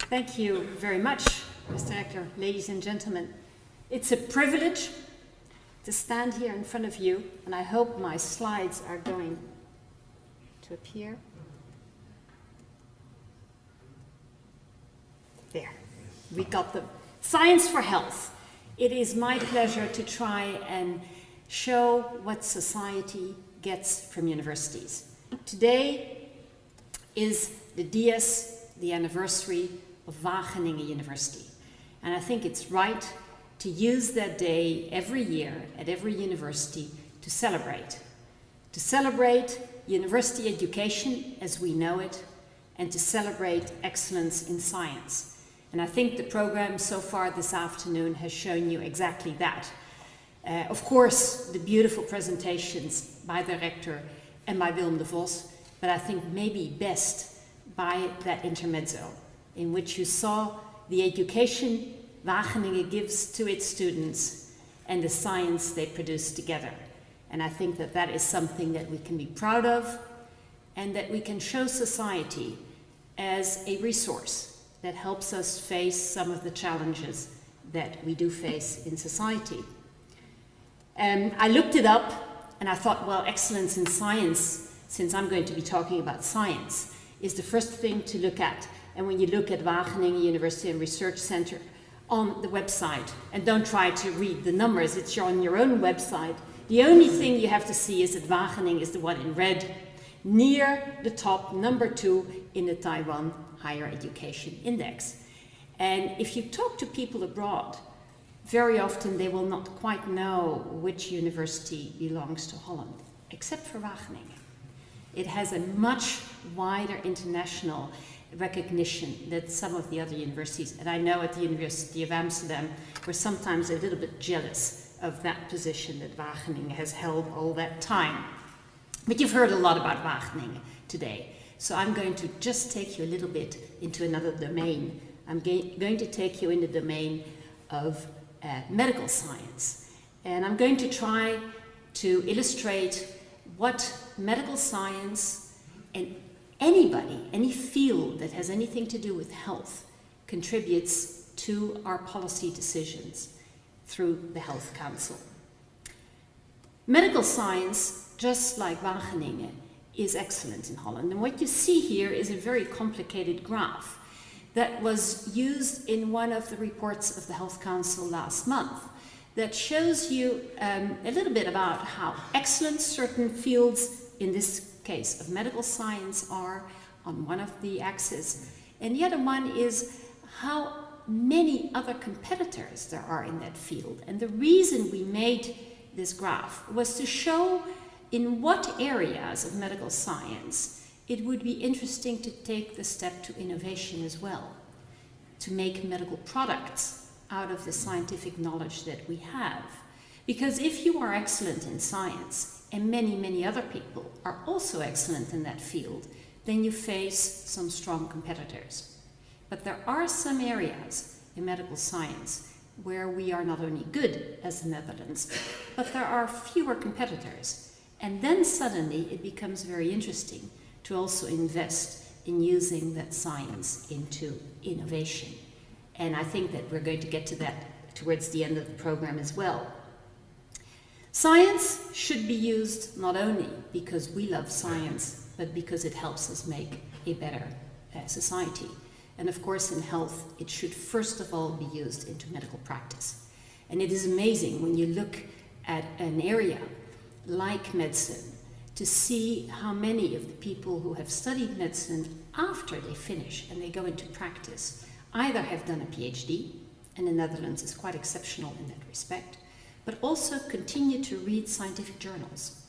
Thank you very much, Mr. Director, ladies and gentlemen. It's a privilege to stand here in front of you, and I hope my slides are going to appear. There, we got them. Science for Health. It is my pleasure to try and show what society gets from universities. Today is the Dies, the anniversary of Wageningen University. And I think it's right to use that day every year at every university to celebrate. To celebrate university education as we know it, and to celebrate excellence in science. And I think the program so far this afternoon has shown you exactly that. Of course, the beautiful presentations by the rector and by Willem de Vos, but I think maybe best by that intermezzo, in which you saw the education Wageningen gives to its students and the science they produce together. And I think that that is something that we can be proud of and that we can show society as a resource that helps us face some of the challenges that we do face in society. I looked it up and I thought, well, excellence in science, since I'm going to be talking about science, is the first thing to look at. And when you look at Wageningen University and Research Center on the website, and don't try to read the numbers, it's on your own website, the only thing you have to see is that Wageningen is the one in red, near the top, number 2 in the Taiwan Higher Education Index. And if you talk to people abroad, very often they will not quite know which university belongs to Holland, except for Wageningen. It has a much wider international recognition than some of the other universities. And I know at the University of Amsterdam, we're sometimes a little bit jealous of that position that Wageningen has held all that time. But you've heard a lot about Wageningen today. So I'm going to just take you a little bit into another domain. I'm going to take you in the domain of medical science. And I'm going to try to illustrate what medical science and anybody, any field that has anything to do with health contributes to our policy decisions through the Health Council. Medical science, just like Wageningen, is excellent in Holland. And what you see here is a very complicated graph that was used in one of the reports of the Health Council last month that shows you a little bit about how excellent certain fields, in this case of medical science, are on one of the axes. And the other one is how many other competitors there are in that field. And the reason we made this graph was to show in what areas of medical science it would be interesting to take the step to innovation as well, to make medical products out of the scientific knowledge that we have. Because if you are excellent in science, and many, many other people are also excellent in that field, then you face some strong competitors. But there are some areas in medical science where we are not only good as the Netherlands, but there are fewer competitors. And then suddenly it becomes very interesting to also invest in using that science into innovation. And I think that we're going to get to that towards the end of the program as well. Science should be used not only because we love science, but because it helps us make a better society. And of course, in health, it should first of all be used into medical practice. And it is amazing when you look at an area like medicine to see how many of the people who have studied medicine after they finish and they go into practice either have done a PhD, and the Netherlands is quite exceptional in that respect, but also continue to read scientific journals.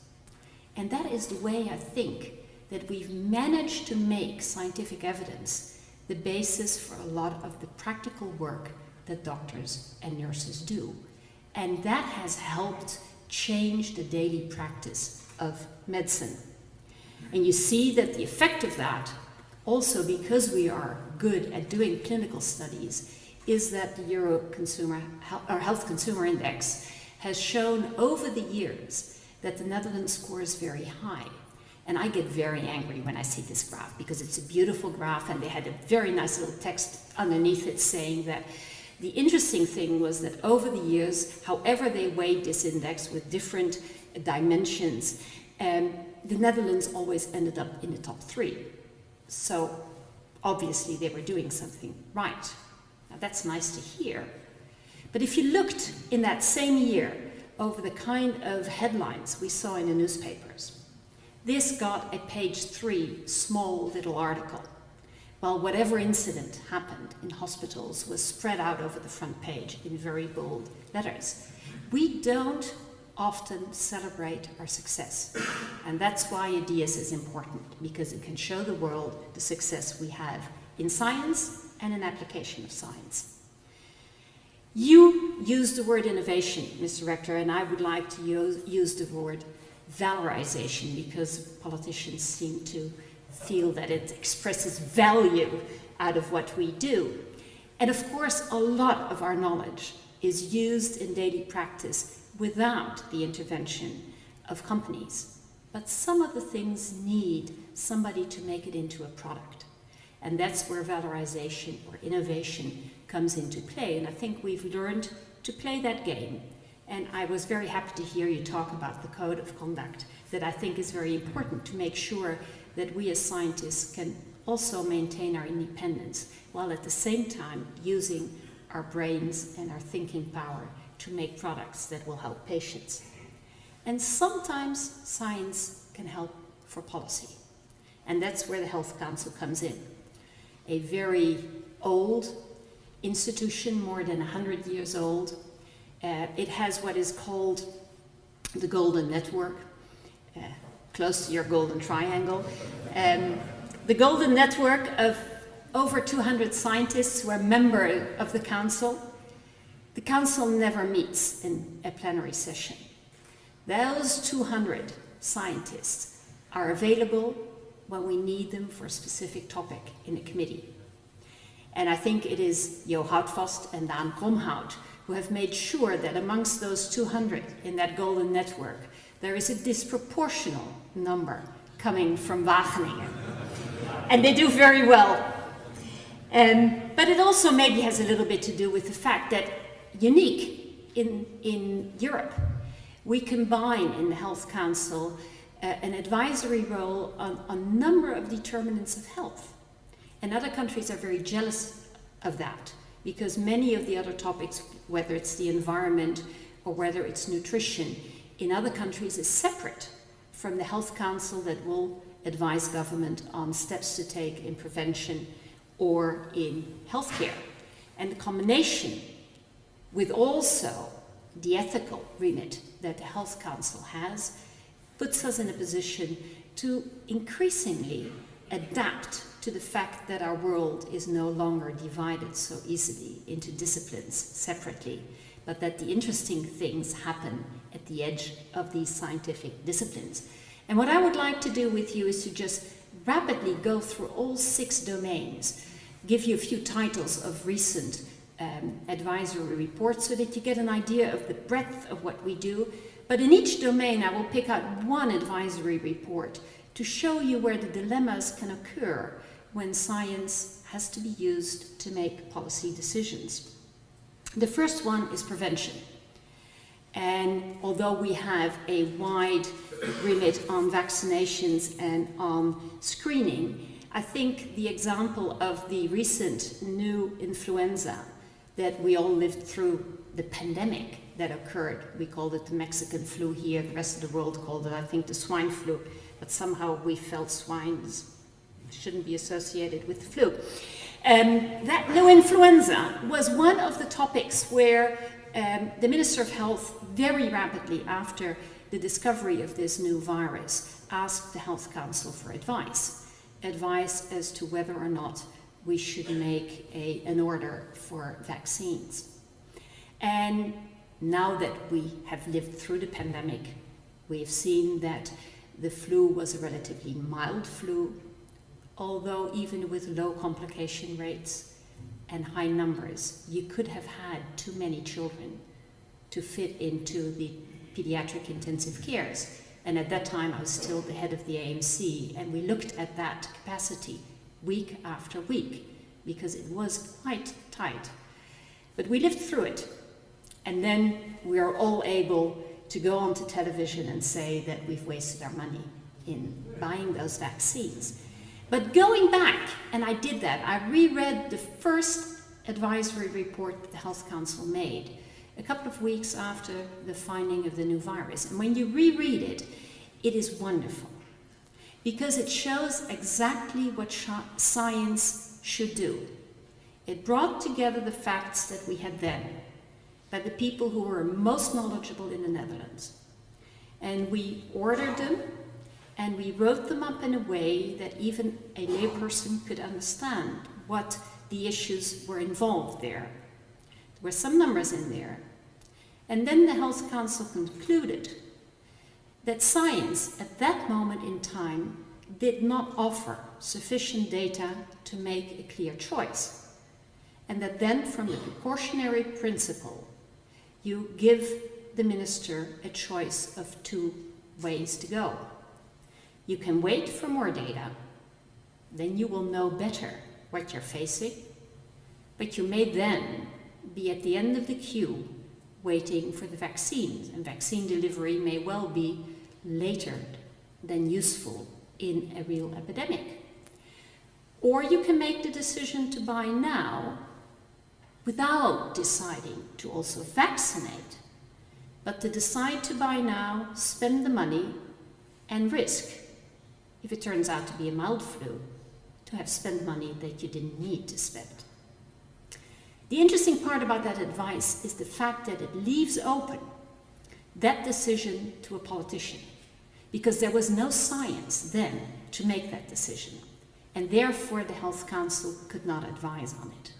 And that is the way I think that we've managed to make scientific evidence the basis for a lot of the practical work that doctors and nurses do. And that has helped change the daily practice of medicine. And you see that the effect of that, also because we are good at doing clinical studies, is that the Health Consumer Index has shown over the years that the Netherlands scores very high. And I get very angry when I see this graph, because it's a beautiful graph, and they had a very nice little text underneath it saying that the interesting thing was that over the years, however they weighed this index with different dimensions, the Netherlands always ended up in the top 3. So obviously they were doing something right. Now that's nice to hear. But if you looked in that same year over the kind of headlines we saw in the newspapers, this got a page 3 small little article, while whatever incident happened in hospitals was spread out over the front page in very bold letters. We don't often celebrate our success, and that's why IDEAS is important, because it can show the world the success we have in science and in application of science. You used the word innovation, Mr. Rector, and I would like to use the word valorization, because politicians seem to feel that it expresses value out of what we do. And of course, a lot of our knowledge is used in daily practice without the intervention of companies. But some of the things need somebody to make it into a product. And that's where valorization or innovation comes into play. And I think we've learned to play that game. And I was very happy to hear you talk about the code of conduct, that I think is very important to make sure that we as scientists can also maintain our independence, while at the same time using our brains and our thinking power to make products that will help patients. And sometimes science can help for policy. And that's where the Health Council comes in. A very old institution, more than 100 years old. It has what is called the Golden Network, close to your Golden Triangle. The Golden Network of over 200 scientists who are members of the Council. The Council never meets in a plenary session. Those 200 scientists are available when we need them for a specific topic in a committee. And I think it is Jo Houtvast and Daan Kromhout who have made sure that amongst those 200 in that Golden Network, there is a disproportional number coming from Wageningen. And they do very well. But it also maybe has a little bit to do with the fact that, unique in Europe, we combine in the Health Council an advisory role on a number of determinants of health. And other countries are very jealous of that, because many of the other topics, whether it's the environment or whether it's nutrition, in other countries is separate from the Health Council that will advise government on steps to take in prevention or in healthcare. And the combination with also the ethical remit that the Health Council has puts us in a position to increasingly adapt to the fact that our world is no longer divided so easily into disciplines separately, but that the interesting things happen at the edge of these scientific disciplines. And what I would like to do with you is to just rapidly go through all 6 domains, give you a few titles of recent advisory reports so that you get an idea of the breadth of what we do. But in each domain, I will pick out one advisory report to show you where the dilemmas can occur when science has to be used to make policy decisions. The first one is prevention. And although we have a wide remit on vaccinations and on screening, I think the example of the recent new influenza that we all lived through, the pandemic that occurred, we called it the Mexican flu here, the rest of the world called it, I think, the swine flu, but somehow we felt swine shouldn't be associated with the flu. That new influenza was one of the topics where the Minister of Health very rapidly after the discovery of this new virus asked the Health Council for advice as to whether or not we should make an order for vaccines. And now that we have lived through the pandemic, we have seen that the flu was a relatively mild flu, although even with low complication rates and high numbers, you could have had too many children to fit into the pediatric intensive cares. And at that time, I was still the head of the AMC, and we looked at that capacity week after week, because it was quite tight. But we lived through it. And then we are all able to go onto television and say that we've wasted our money in buying those vaccines. But going back, and I did that, I reread the first advisory report that the Health Council made a couple of weeks after the finding of the new virus. And when you reread it, it is wonderful, because it shows exactly what science should do. It brought together the facts that we had then by the people who were most knowledgeable in the Netherlands. And we ordered them, and we wrote them up in a way that even a layperson could understand what the issues were involved there. There were some numbers in there. And then the Health Council concluded that science at that moment in time did not offer sufficient data to make a clear choice. And that then, from the precautionary principle, you give the minister a choice of two ways to go. You can wait for more data, then you will know better what you're facing, but you may then be at the end of the queue waiting for the vaccines, and vaccine delivery may well be later than useful in a real epidemic. Or you can make the decision to buy now without deciding to also vaccinate, but to decide to buy now, spend the money, and risk, if it turns out to be a mild flu, to have spent money that you didn't need to spend. The interesting part about that advice is the fact that it leaves open that decision to a politician, because there was no science then to make that decision, and therefore the Health Council could not advise on it.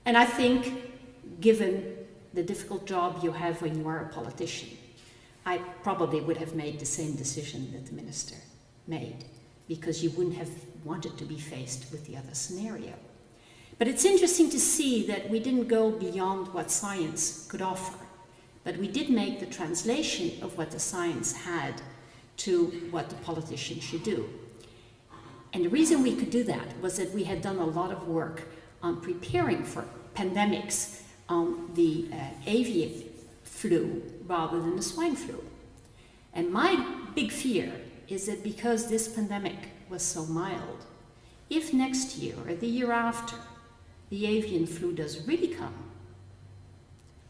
And I think, given the difficult job you have when you are a politician, I probably would have made the same decision that the minister made, because you wouldn't have wanted to be faced with the other scenario. But it's interesting to see that we didn't go beyond what science could offer, but we did make the translation of what the science had to what the politician should do. And the reason we could do that was that we had done a lot of work on preparing for pandemics on the avian flu rather than the swine flu. And my big fear is that because this pandemic was so mild, if next year or the year after the avian flu does really come,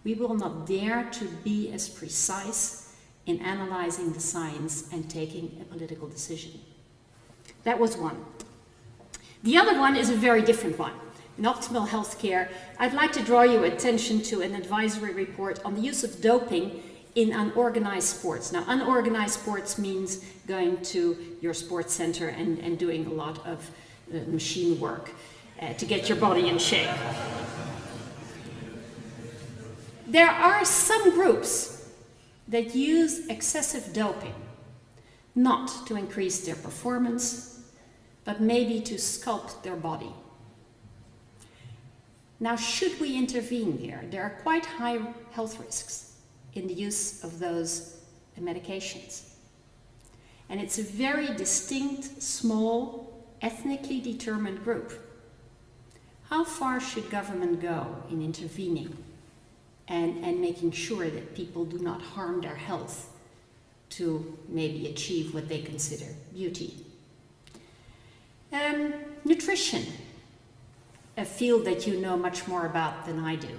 we will not dare to be as precise in analyzing the science and taking a political decision. That was one. The other one is a very different one. In optimal healthcare, I'd like to draw your attention to an advisory report on the use of doping in unorganized sports. Now, unorganized sports means going to your sports center and doing a lot of machine work to get your body in shape. There are some groups that use excessive doping, not to increase their performance, but maybe to sculpt their body. Now, should we intervene there? There are quite high health risks in the use of those medications. And it's a very distinct, small, ethnically determined group. How far should government go in intervening and making sure that people do not harm their health to maybe achieve what they consider beauty? Nutrition, a field that you know much more about than I do.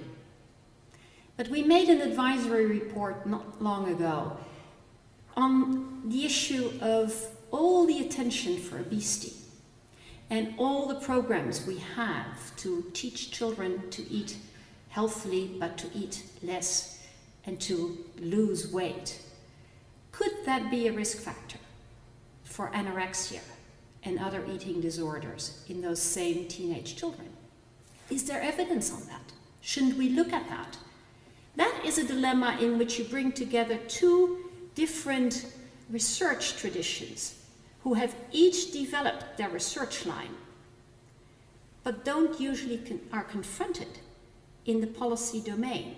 But we made an advisory report not long ago on the issue of all the attention for obesity and all the programs we have to teach children to eat healthily but to eat less and to lose weight. Could that be a risk factor for anorexia and other eating disorders in those same teenage children? Is there evidence on that? Shouldn't we look at that? That is a dilemma in which you bring together two different research traditions who have each developed their research line, but don't usually are confronted in the policy domain.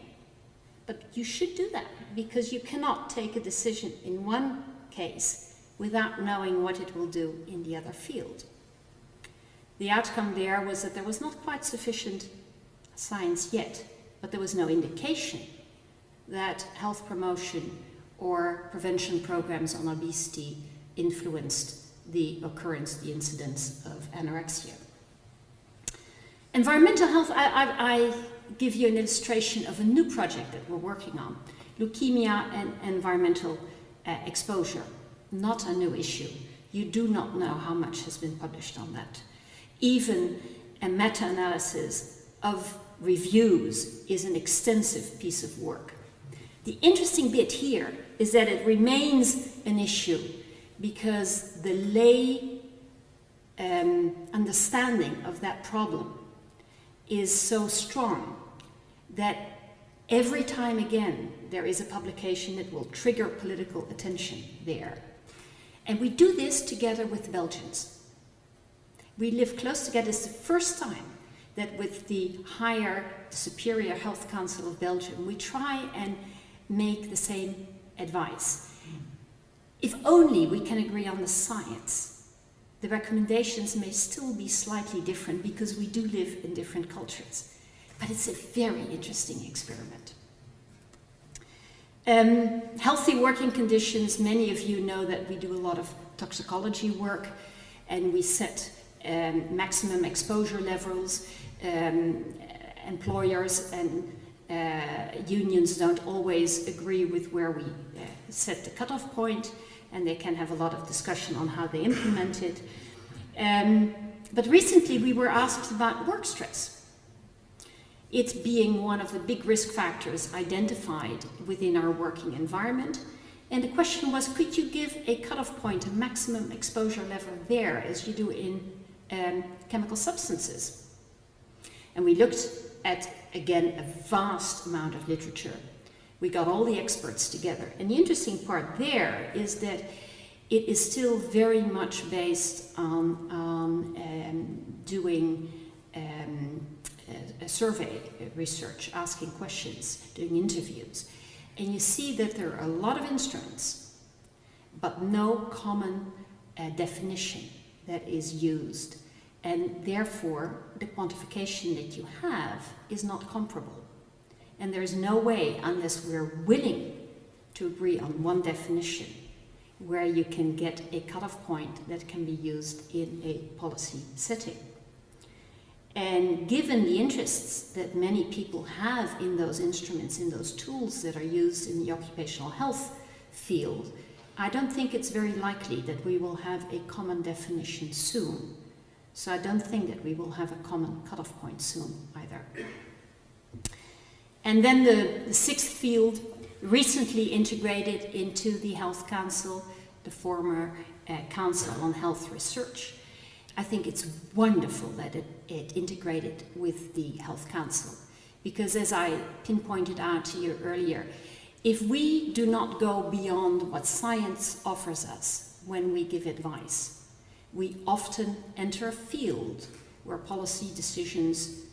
But you should do that, because you cannot take a decision in one case without knowing what it will do in the other field. The outcome there was that there was not quite sufficient science yet, but there was no indication that health promotion or prevention programs on obesity influenced the occurrence, the incidence of anorexia. Environmental health, I give you an illustration of a new project that we're working on. Leukemia and environmental exposure, not a new issue. You do not know how much has been published on that. Even a meta-analysis of reviews is an extensive piece of work. The interesting bit here is that it remains an issue because the lay understanding of that problem is so strong that every time again there is a publication that will trigger political attention there. And we do this together with the Belgians. We live close together. It's the first time that with the Superior Health Council of Belgium, we try and make the same advice. If only we can agree on the science, the recommendations may still be slightly different because we do live in different cultures. But it's a very interesting experiment. Healthy working conditions, many of you know that we do a lot of toxicology work and we set maximum exposure levels. Employers and unions don't always agree with where we set the cutoff point, and they can have a lot of discussion on how they implement it. But recently we were asked about work stress. It being one of the big risk factors identified within our working environment. And the question was, could you give a cutoff point, a maximum exposure level there, as you do in chemical substances? And we looked at, again, a vast amount of literature. We got all the experts together. And the interesting part there is that it is still very much based on doing a survey research, asking questions, doing interviews. And you see that there are a lot of instruments, but no common definition that is used. And therefore, the quantification that you have is not comparable. And there's no way, unless we're willing to agree on one definition, where you can get a cutoff point that can be used in a policy setting. And given the interests that many people have in those instruments, in those tools that are used in the occupational health field, I don't think it's very likely that we will have a common definition soon. So I don't think that we will have a common cutoff point soon either. And then the sixth field, recently integrated into the Health Council, the former Council on Health Research. I think it's wonderful that it integrated with the Health Council, because as I pinpointed out to you earlier, if we do not go beyond what science offers us when we give advice, we often enter a field where policy decisions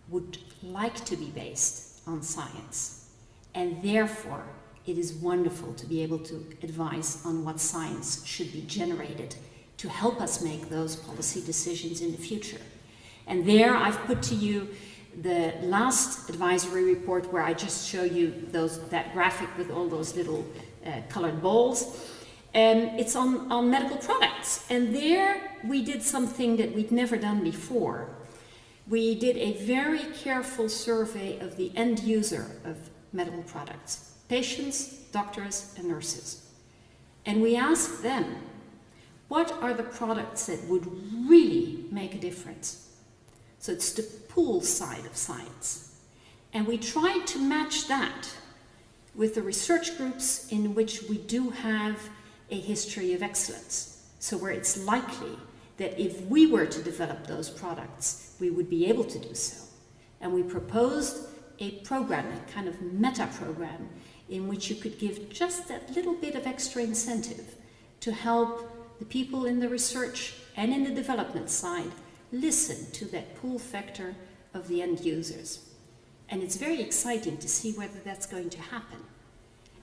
would like to be based on science. And therefore, it is wonderful to be able to advise on what science should be generated to help us make those policy decisions in the future. And there I've put to you the last advisory report where I just show you that graphic with all those little colored balls. It's on medical products. And there we did something that we'd never done before. We did a very careful survey of the end user of medical products, patients, doctors, and nurses. And we asked them, what are the products that would really make a difference? So it's the pool side of science. And we tried to match that with the research groups in which we do have a history of excellence. So where it's likely that if we were to develop those products, we would be able to do so. And we proposed a program, a kind of meta program, in which you could give just that little bit of extra incentive to help the people in the research and in the development side listen to that pull factor of the end users. And it's very exciting to see whether that's going to happen.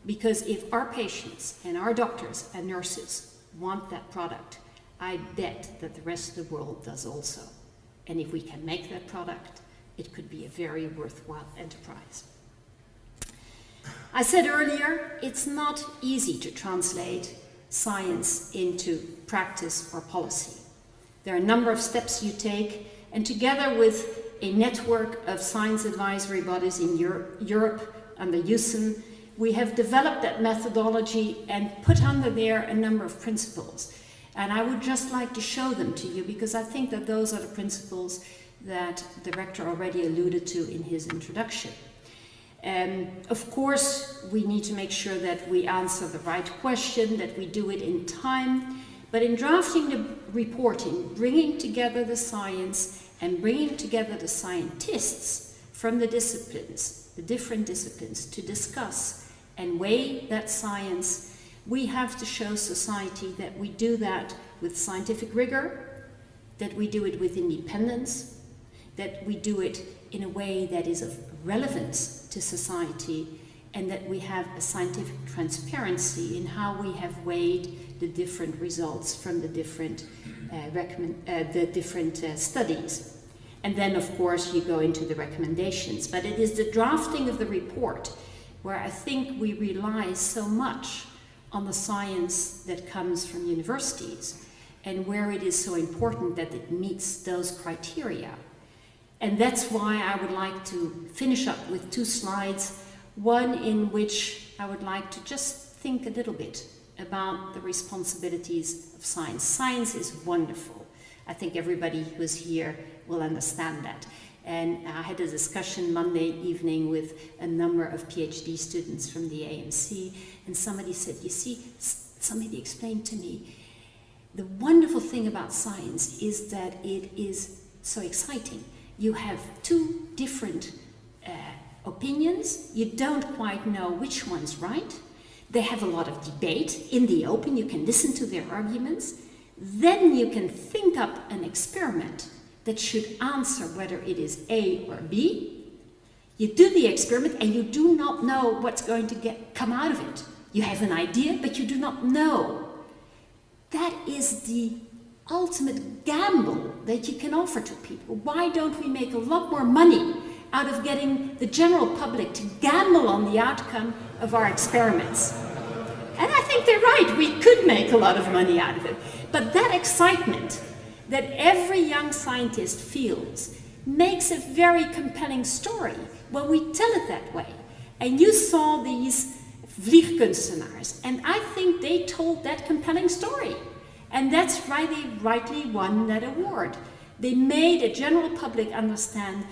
Because if our patients and our doctors and nurses want that product, I bet that the rest of the world does also. And if we can make that product, it could be a very worthwhile enterprise. I said earlier, it's not easy to translate science into practice or policy. There are a number of steps you take, and together with a network of science advisory bodies in Europe under USEN, we have developed that methodology and put under there a number of principles. And I would just like to show them to you, because I think that those are the principles that the rector already alluded to in his introduction. Of course, we need to make sure that we answer the right question, that we do it in time. But in drafting the reporting, bringing together the science and bringing together the scientists from the disciplines, the different disciplines, to discuss and weigh that science, we have to show society that we do that with scientific rigor, that we do it with independence, that we do it in a way that is of relevance to society, and that we have a scientific transparency in how we have weighed the different results from the different studies. And then, of course, you go into the recommendations. But it is the drafting of the report where I think we rely so much on the science that comes from universities, and where it is so important that it meets those criteria. And that's why I would like to finish up with 2 slides, one in which I would like to just think a little bit about the responsibilities of science. Science is wonderful. I think everybody who's here will understand that. And I had a discussion Monday evening with a number of PhD students from the AMC, and somebody said, you see, somebody explained to me, the wonderful thing about science is that it is so exciting. You have 2 different opinions. You don't quite know which one's right. They have a lot of debate in the open. You can listen to their arguments. Then you can think up an experiment that should answer whether it is A or B. You do the experiment and you do not know what's going to come out of it. You have an idea, but you do not know. That is the ultimate gamble that you can offer to people. Why don't we make a lot more money out of getting the general public to gamble on the outcome of our experiments? And I think they're right, we could make a lot of money out of it. But that excitement that every young scientist feels makes a very compelling story when we tell it that way. And you saw these vliegkunstenaars, and I think they told that compelling story. And that's why they rightly won that award. They made a general public understand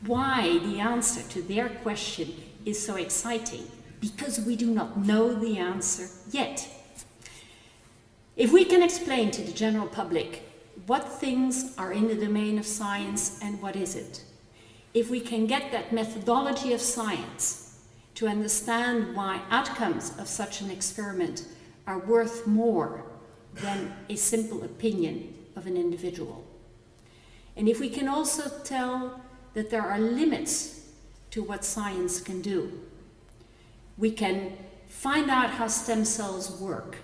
why the answer to their question is so exciting, because we do not know the answer yet. If we can explain to the general public what things are in the domain of science and what is it, if we can get that methodology of science to understand why outcomes of such an experiment are worth more than a simple opinion of an individual. And if we can also tell that there are limits to what science can do, we can find out how stem cells work,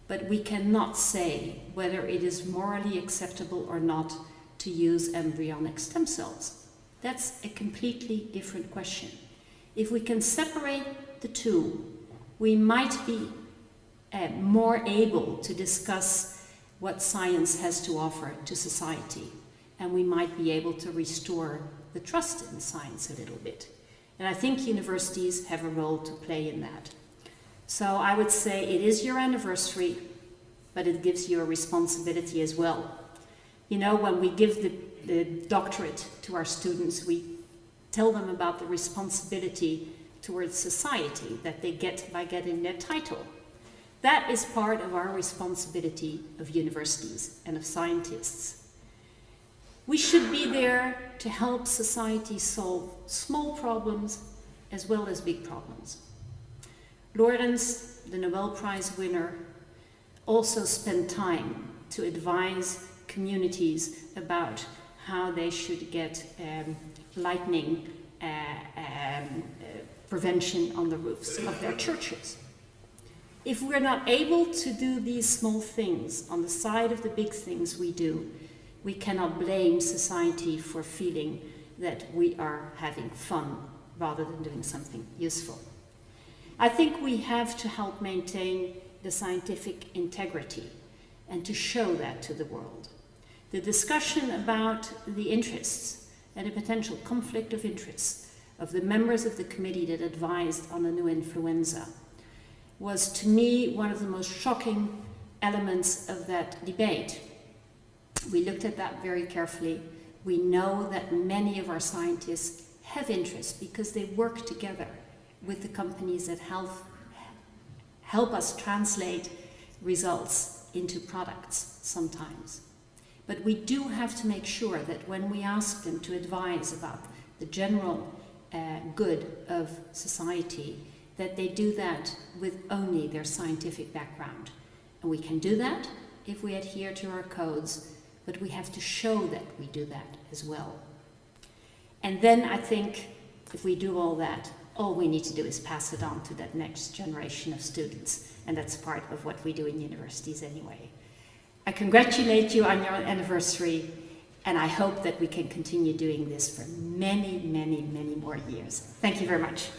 but we cannot say whether it is morally acceptable or not to use embryonic stem cells. That's a completely different question. If we can separate the two, we might be more able to discuss what science has to offer to society, and we might be able to restore the trust in science a little bit. And I think universities have a role to play in that. So I would say it is your anniversary, but it gives you a responsibility as well. You know, when we give the doctorate to our students, we tell them about the responsibility towards society that they get by getting their title. That is part of our responsibility of universities and of scientists. We should be there to help society solve small problems as well as big problems. Lawrence, the Nobel Prize winner, also spent time to advise communities about how they should get lightning prevention on the roofs of their churches. If we're not able to do these small things on the side of the big things we do, we cannot blame society for feeling that we are having fun rather than doing something useful. I think we have to help maintain the scientific integrity and to show that to the world. The discussion about the interests and a potential conflict of interests of the members of the committee that advised on the new influenza was, to me, one of the most shocking elements of that debate. We looked at that very carefully. We know that many of our scientists have interest because they work together with the companies that help us translate results into products sometimes. But we do have to make sure that when we ask them to advise about the general good of society, that they do that with only their scientific background. And we can do that if we adhere to our codes, but we have to show that we do that as well. And then I think if we do all that, all we need to do is pass it on to that next generation of students. And that's part of what we do in universities anyway. I congratulate you on your anniversary, and I hope that we can continue doing this for many, many, many more years. Thank you very much.